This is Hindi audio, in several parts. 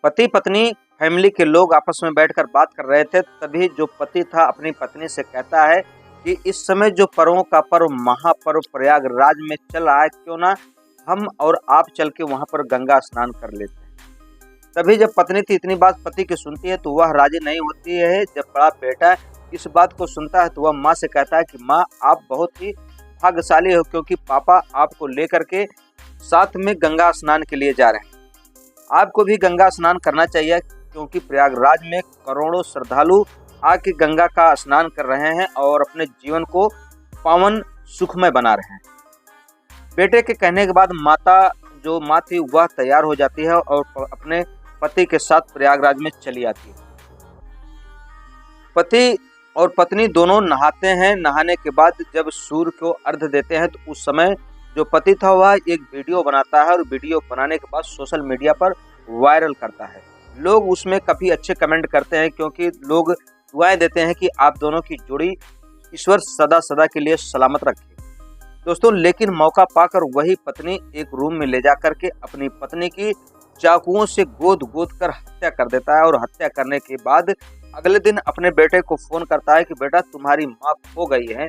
पति पत्नी फैमिली के लोग आपस में बैठकर बात कर रहे थे। तभी जो पति था अपनी पत्नी से कहता है कि इस समय जो पर्वों का पर्व महापर्व प्रयागराज में चल रहा है, क्यों ना हम और आप चल के वहां पर गंगा स्नान कर लेते हैं। तभी जब पत्नी थी इतनी बात पति की सुनती है तो वह राजी नहीं होती है। जब बड़ा बेटा इस बात को सुनता है तो वह माँ से कहता है कि माँ, आप बहुत ही भाग्यशाली हो, क्योंकि पापा आपको लेकर के साथ में गंगा स्नान के लिए जा रहे हैं। आपको भी गंगा स्नान करना चाहिए, क्योंकि प्रयागराज में करोड़ों श्रद्धालु आके गंगा का स्नान कर रहे हैं और अपने जीवन को पावन सुखमय बना रहे हैं। बेटे के कहने के बाद जो माँ थी वह तैयार हो जाती है और अपने पति के साथ प्रयागराज में चली आती है। पति और पत्नी दोनों नहाते हैं। नहाने के बाद जब सूर्य को अर्घ्य देते हैं तो उस समय जो पति था वह एक वीडियो बनाता है और वीडियो बनाने के बाद सोशल मीडिया पर वायरल करता है। लोग उसमें काफ़ी अच्छे कमेंट करते हैं, क्योंकि लोग दुआएं देते हैं कि आप दोनों की जोड़ी ईश्वर सदा सदा के लिए सलामत रखे। दोस्तों, लेकिन मौका पाकर वही पत्नी एक रूम में ले जाकर के अपनी पत्नी की चाकुओं से गोद कर हत्या कर देता है और हत्या करने के बाद अगले दिन अपने बेटे को फोन करता है कि बेटा, तुम्हारी माँ खो गई है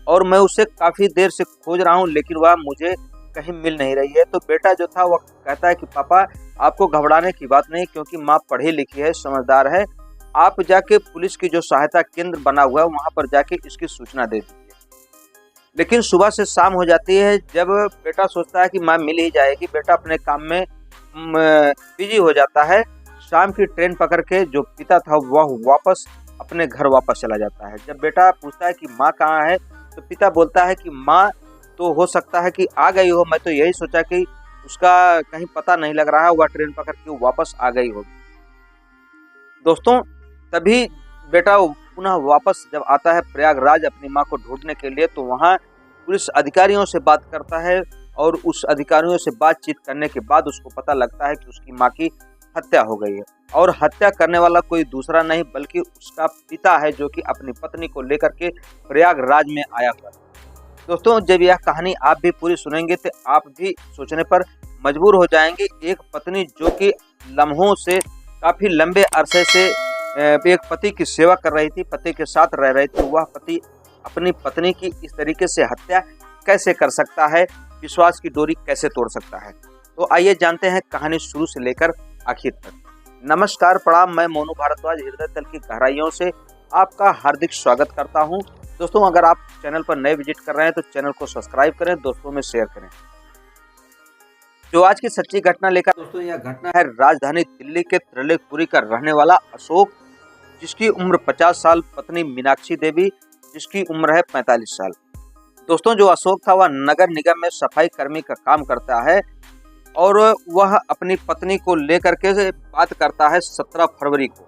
और मैं उसे काफ़ी देर से खोज रहा हूँ, लेकिन वह मुझे कहीं मिल नहीं रही है। तो बेटा जो था वह कहता है कि पापा, आपको घबराने की बात नहीं, क्योंकि माँ पढ़ी लिखी है, समझदार है। आप जाके पुलिस की जो सहायता केंद्र बना हुआ है वहाँ पर जाके इसकी सूचना दे दीजिए। लेकिन सुबह से शाम हो जाती है। जब बेटा सोचता है कि माँ मिल ही जाएगी, बेटा अपने काम में बिजी हो जाता है। शाम की ट्रेन पकड़ के जो पिता था वह वापस अपने घर वापस चला जाता है। जब बेटा पूछता है कि माँ कहाँ है तो पिता बोलता है कि माँ तो हो सकता है कि आ गई हो, मैं तो यही सोचा कि उसका कहीं पता नहीं लग रहा है, वह ट्रेन पकड़ के वापस आ गई होगी। दोस्तों, तभी बेटा पुनः वापस जब आता है प्रयागराज अपनी माँ को ढूंढने के लिए, तो वहाँ पुलिस अधिकारियों से बात करता है और उस अधिकारियों से बातचीत करने के बाद उसको पता लगता है कि उसकी माँ की हत्या हो गई है और हत्या करने वाला कोई दूसरा नहीं बल्कि उसका पिता है, जो कि अपनी पत्नी को लेकर के प्रयागराज में आया हुआ है। दोस्तों, जब यह कहानी आप भी पूरी सुनेंगे तो आप भी सोचने पर मजबूर हो जाएंगे। एक पत्नी जो कि लम्हों से काफ़ी लंबे अरसे से एक पति की सेवा कर रही थी, पति के साथ रह रही थी, वह पति अपनी पत्नी की इस तरीके से हत्या कैसे कर सकता है, विश्वास की डोरी कैसे तोड़ सकता है। तो आइए जानते हैं कहानी शुरू से लेकर आखिर तक। नमस्कार, प्रणाम, मैं मोनू भारद्वाज हृदय तल की गहराइयों से आपका हार्दिक स्वागत करता हूं। दोस्तों, अगर आप चैनल पर नए विजिट कर रहे हैं तो चैनल को सब्सक्राइब करें, दोस्तों में शेयर करें। जो आज की सच्ची घटना लेकर दोस्तों, यह घटना है राजधानी दिल्ली के त्रिलोकपुरी का रहने वाला अशोक, जिसकी उम्र 50 साल, पत्नी मीनाक्षी देवी जिसकी उम्र है 45 साल। दोस्तों, जो अशोक था वह नगर निगम में सफाई कर्मी का काम करता है और वह अपनी पत्नी को लेकर के बात करता है 17 फरवरी को।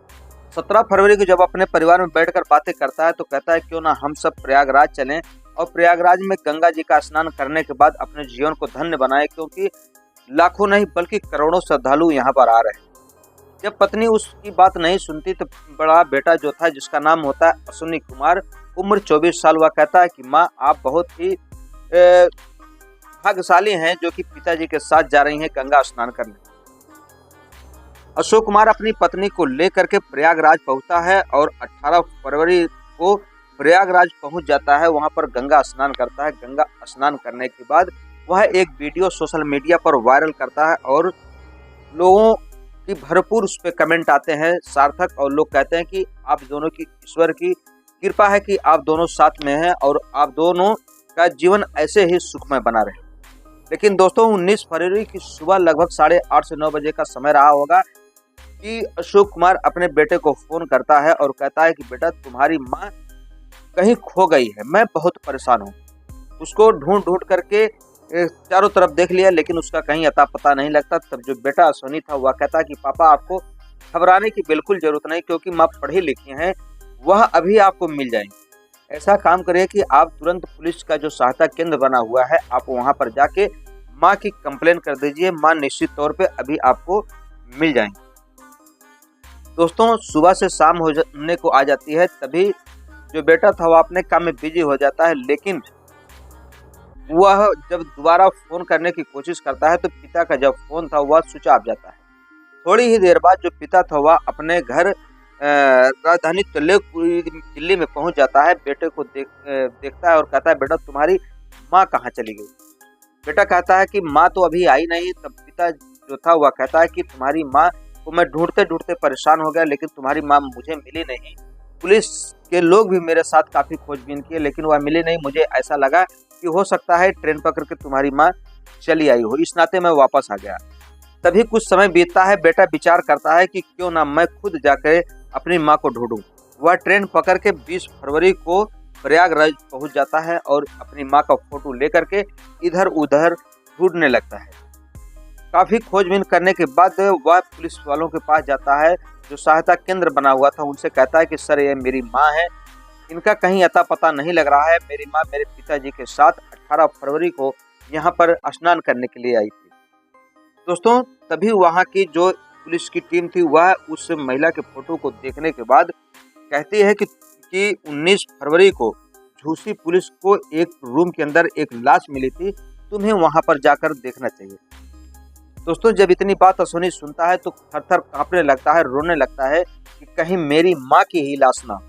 17 फरवरी को जब अपने परिवार में बैठकर बातें करता है तो कहता है क्यों ना हम सब प्रयागराज चलें और प्रयागराज में गंगा जी का स्नान करने के बाद अपने जीवन को धन्य बनाएं, क्योंकि लाखों नहीं बल्कि करोड़ों श्रद्धालु यहाँ पर आ रहे हैं। जब पत्नी उसकी बात नहीं सुनती तो बड़ा बेटा जो था, जिसका नाम होता है अश्विनी कुमार, उम्र 24 साल, वह कहता है कि माँ, आप बहुत ही भाग्यशाली हैं जो कि पिताजी के साथ जा रही हैं गंगा स्नान करने। अशोक कुमार अपनी पत्नी को लेकर के प्रयागराज पहुंचता है और 18 फरवरी को प्रयागराज पहुंच जाता है। वहां पर गंगा स्नान करता है। गंगा स्नान करने के बाद वह एक वीडियो सोशल मीडिया पर वायरल करता है और लोगों की भरपूर उस पर कमेंट आते हैं सार्थक, और लोग कहते हैं कि आप दोनों की ईश्वर की कृपा है कि आप दोनों साथ में हैं और आप दोनों का जीवन ऐसे ही सुखमय बना रहे। लेकिन दोस्तों, 19 फरवरी की सुबह लगभग 8:30 से 9 बजे का समय रहा होगा कि अशोक कुमार अपने बेटे को फोन करता है और कहता है कि बेटा, तुम्हारी माँ कहीं खो गई है, मैं बहुत परेशान हूँ। उसको ढूंढ करके चारों तरफ देख लिया लेकिन उसका कहीं अता पता नहीं लगता। तब जो बेटा अश्विनी था वह कहता है कि पापा, आपको घबराने की बिल्कुल जरूरत नहीं, क्योंकि माँ पढ़ी लिखी हैं, वह अभी आपको मिल जाएंगी। ऐसा काम करिए कि आप तुरंत पुलिस का जो सहायता केंद्र बना हुआ है, आप वहां पर जाके माँ की कंप्लेन कर दीजिए, माँ निश्चित तौर पे अभी आपको मिल जाएंगी। दोस्तों, सुबह से शाम होने को आ जाती है। तभी जो बेटा था वह अपने काम में बिजी हो जाता है, लेकिन वह जब दोबारा फोन करने की कोशिश करता है तो पिता का जब फोन था वह स्विच ऑफ जाता है। थोड़ी ही देर बाद जो पिता था वह अपने घर राजधानी दिल्ली में पहुंच जाता है। बेटे को देखता है और कहता है, बेटा तुम्हारी माँ कहाँ चली गई? बेटा कहता है कि माँ तो अभी आई नहीं। तब पिता जो था वह कहता है कि तुम्हारी माँ को मैं ढूंढते ढूंढते परेशान हो गया, लेकिन तुम्हारी माँ मुझे मिली नहीं। पुलिस के लोग भी मेरे साथ काफी खोजबीन किए, लेकिन वह मिली नहीं। मुझे ऐसा लगा कि हो सकता है ट्रेन पकड़ के तुम्हारी माँ चली आई हो, इस नाते मैं वापस आ गया। तभी कुछ समय बीतता है। बेटा विचार करता है कि क्यों ना मैं खुद जाकर अपनी माँ को ढूंढूं। वह ट्रेन पकड़ के 20 फरवरी को प्रयागराज पहुंच जाता है और अपनी माँ का फोटो लेकर के इधर उधर ढूंढने लगता है। काफी खोजबीन करने के बाद वह पुलिस वालों के पास जाता है जो सहायता केंद्र बना हुआ था। उनसे कहता है कि सर, ये मेरी माँ है, इनका कहीं अता पता नहीं लग रहा है। मेरी माँ मेरे पिताजी के साथ 18 फरवरी को यहाँ पर स्नान करने के लिए आई थी। दोस्तों, तभी वहाँ की जो पुलिस की टीम थी वह उस महिला के फोटो को देखने के बाद कहती है कि 19 फरवरी को झूसी पुलिस को एक रूम के अंदर एक लाश मिली थी, तुम्हें वहां पर जाकर देखना चाहिए। दोस्तों, जब इतनी बात अश्विनी सुनता है तो थर-थर कांपने लगता है, रोने लगता है कि कहीं मेरी माँ की ही लाश ना।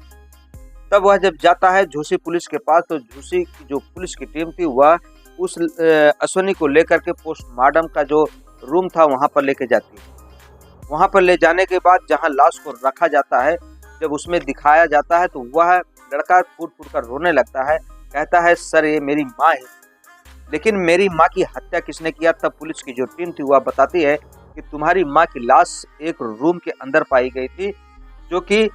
तब वह जब जाता है झूसी पुलिस के पास तो झूसी की जो पुलिस की टीम थी वह उस अश्विनी को लेकर के पोस्टमार्टम का जो रूम था वहां पर लेके जाती है। वहां पर ले जाने के बाद जहां लाश को रखा जाता है, जब उसमें दिखाया जाता है तो वह लड़का फूट फूट कर रोने लगता है। कहता है, सर, ये मेरी माँ है, लेकिन मेरी माँ की हत्या किसने किया? तब पुलिस की जो टीम थी वह बताती है कि तुम्हारी माँ की लाश एक रूम के अंदर पाई गई थी, जो कि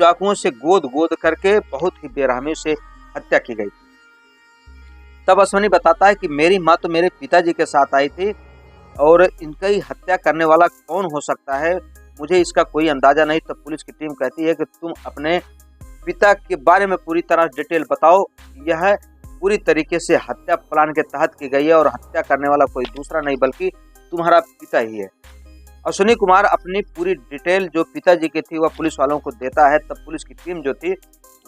चाकुओं से गोद गोद करके बहुत ही बेरहमी से हत्या की गई थी। तब अश्विनी बताता है कि मेरी माँ तो मेरे पिताजी के साथ आई थी और इनका ही हत्या करने वाला कौन हो सकता है, मुझे इसका कोई अंदाजा नहीं। तब पुलिस की टीम कहती है कि तुम अपने पिता के बारे में पूरी तरह डिटेल बताओ। यह पूरी तरीके से हत्या प्लान के तहत की गई है और हत्या करने वाला कोई दूसरा नहीं बल्कि तुम्हारा पिता ही है। अश्विनी कुमार अपनी पूरी डिटेल जो पिताजी की थी वह पुलिस वालों को देता है। तब पुलिस की टीम जो थी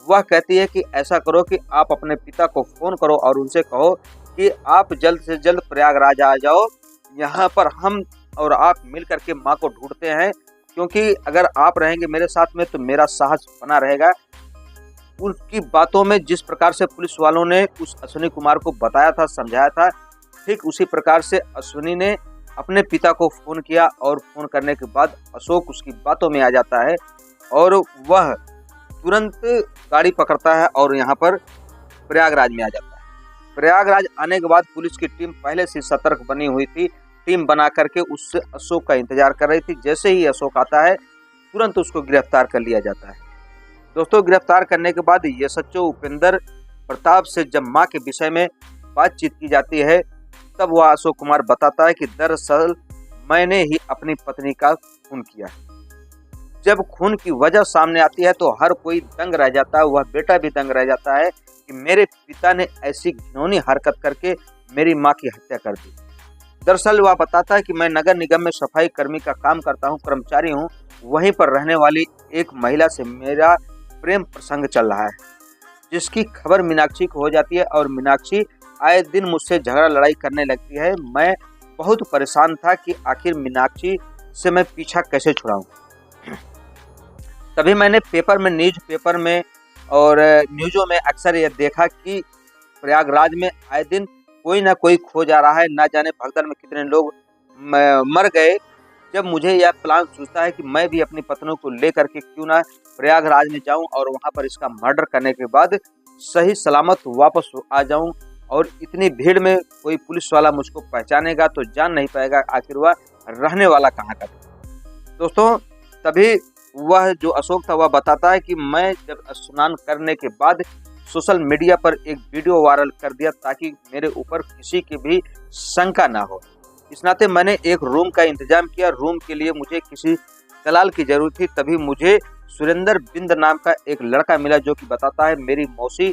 वह कहती है कि ऐसा करो कि आप अपने पिता को फोन करो और उनसे कहो कि आप जल्द से जल्द प्रयागराज आ जाओ। यहाँ पर हम और आप मिल करके माँ को ढूंढते हैं, क्योंकि अगर आप रहेंगे मेरे साथ में तो मेरा साहस बना रहेगा। उनकी बातों में जिस प्रकार से पुलिस वालों ने उस अश्विनी कुमार को बताया था, समझाया था, ठीक उसी प्रकार से अश्विनी ने अपने पिता को फोन किया और फोन करने के बाद अशोक उसकी बातों में आ जाता है और वह तुरंत गाड़ी पकड़ता है और यहाँ पर प्रयागराज में आ जाता है। प्रयागराज आने के बाद पुलिस की टीम पहले से सतर्क बनी हुई थी। टीम बना करके उससे अशोक का इंतजार कर रही थी। जैसे ही अशोक आता है तुरंत उसको गिरफ्तार कर लिया जाता है। दोस्तों, गिरफ्तार करने के बाद एसएचओ उपेंद्र प्रताप से जब मां के विषय में बातचीत की जाती है तब वह अशोक कुमार बताता है कि दरअसल मैंने ही अपनी पत्नी का खून किया। जब खून की वजह सामने आती है तो हर कोई दंग रह जाता है। वह बेटा भी दंग रह जाता है कि मेरे पिता ने ऐसी घिनौनी हरकत करके मेरी माँ की हत्या कर दी। दरअसल वह बताता है कि मैं नगर निगम में सफाई कर्मी का काम करता हूँ, कर्मचारी हूँ। वहीं पर रहने वाली एक महिला से मेरा प्रेम प्रसंग चल रहा है, जिसकी खबर मीनाक्षी को हो जाती है और मीनाक्षी आए दिन मुझसे झगड़ा लड़ाई करने लगती है। मैं बहुत परेशान था कि आखिर मीनाक्षी से मैं पीछा कैसे छुड़ाऊं। तभी मैंने न्यूज़ पेपर में और न्यूज़ों में अक्सर यह देखा कि प्रयागराज में आए दिन कोई ना कोई खो जा रहा है, ना जाने भगदड़ में कितने लोग मर गए। जब मुझे यह प्लान सूझता है कि मैं भी अपनी पत्नी को लेकर के क्यों ना प्रयागराज में जाऊं और वहां पर इसका मर्डर करने के बाद सही सलामत वापस आ जाऊं और इतनी भीड़ में कोई पुलिस वाला मुझको पहचानेगा तो जान नहीं पाएगा आखिर वह रहने वाला कहाँ का था। दोस्तों, तभी वह जो अशोक था वह बताता है कि मैं जब स्नान करने के बाद सोशल मीडिया पर एक वीडियो वायरल कर दिया ताकि मेरे ऊपर किसी की भी शंका ना हो। इस नाते मैंने एक रूम का इंतजाम किया। रूम के लिए मुझे किसी दलाल की जरूरत थी। तभी मुझे सुरेंद्र बिंद नाम का एक लड़का मिला जो कि बताता है मेरी मौसी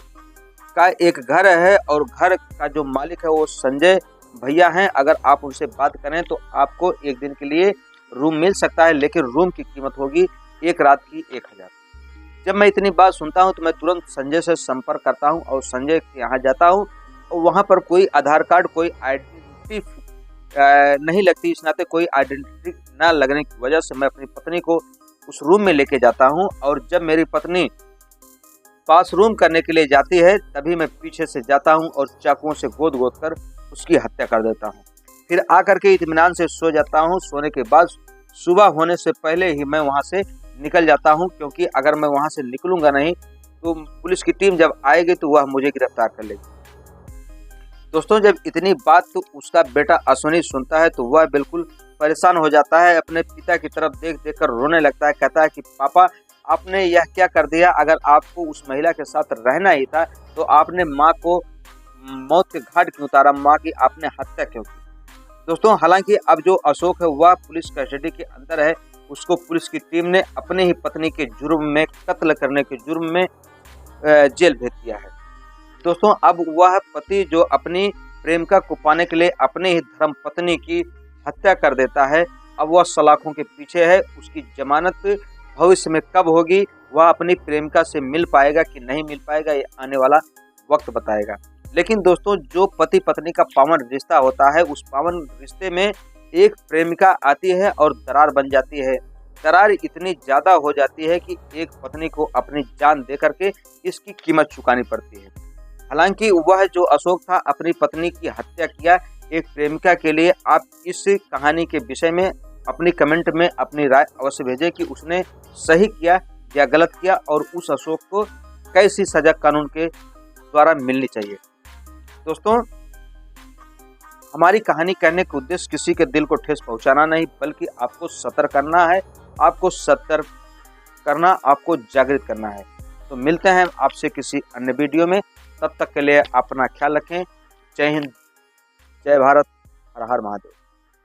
का एक घर है और घर का जो मालिक है वो संजय भैया हैं। अगर आप उनसे बात करें तो आपको एक दिन के लिए रूम मिल सकता है, लेकिन रूम की कीमत होगी एक रात की 1000। जब मैं इतनी बात सुनता हूं तो मैं तुरंत संजय से संपर्क करता हूं और संजय के यहाँ जाता हूं और वहां पर कोई आधार कार्ड, कोई आइडेंटिटी नहीं लगती, इस नाते कोई आइडेंटिटी ना लगने की वजह से मैं अपनी पत्नी को उस रूम में लेके जाता हूँ और जब मेरी पत्नी पास रूम करने के लिए जाती है तभी मैं पीछे से जाता हूँ और चाकुओं से गोद गोद कर उसकी हत्या कर देता हूँ। फिर आकर के इत्मीनान से सो जाता हूँ। सोने के बाद सुबह होने से पहले ही मैं वहाँ से निकल जाता हूँ, क्योंकि अगर मैं वहाँ से निकलूंगा नहीं तो पुलिस की टीम जब आएगी तो वह मुझे गिरफ्तार कर लेगी। दोस्तों, जब इतनी बात तो उसका बेटा अश्विनी सुनता है तो वह बिल्कुल परेशान हो जाता है। अपने पिता की तरफ देख देख कर रोने लगता है। कहता है कि पापा, आपने यह क्या कर दिया? अगर आपको उस महिला के साथ रहना ही था तो आपने माँ को मौत के घाट क्यों उतारा? माँ की आपने हत्या क्यों की? दोस्तों, हालांकि अब जो अशोक है वह पुलिस कस्टडी के अंदर है। उसको पुलिस की टीम ने अपने ही पत्नी के जुर्म में, कत्ल करने के जुर्म में जेल भेज दिया है। दोस्तों, अब वह पति जो अपनी प्रेमिका को पाने के लिए अपने ही धर्म पत्नी की हत्या कर देता है, अब वह सलाखों के पीछे है। उसकी जमानत भविष्य में कब होगी, वह अपनी प्रेमिका से मिल पाएगा कि नहीं मिल पाएगा, ये आने वाला वक्त बताएगा। लेकिन दोस्तों, जो पति पत्नी का पावन रिश्ता होता है, उस पावन रिश्ते में एक प्रेमिका आती है और दरार बन जाती है। दरार इतनी ज्यादा हो जाती है कि एक पत्नी को अपनी जान दे करके इसकी कीमत चुकानी पड़ती है। हालांकि वह जो अशोक था अपनी पत्नी की हत्या किया एक प्रेमिका के लिए। आप इस कहानी के विषय में अपनी कमेंट में अपनी राय अवश्य भेजें कि उसने सही किया या गलत किया और उस अशोक को कैसी सजा कानून के द्वारा मिलनी चाहिए। दोस्तों, हमारी कहानी कहने का उद्देश्य किसी के दिल को ठेस पहुंचाना नहीं, बल्कि आपको सतर्क करना है, आपको सतर्क करना, आपको जागृत करना है। तो मिलते हैं आपसे किसी अन्य वीडियो में। तब तक के लिए अपना ख्याल रखें। जय हिंद, जय भारत, हर हर महादेव।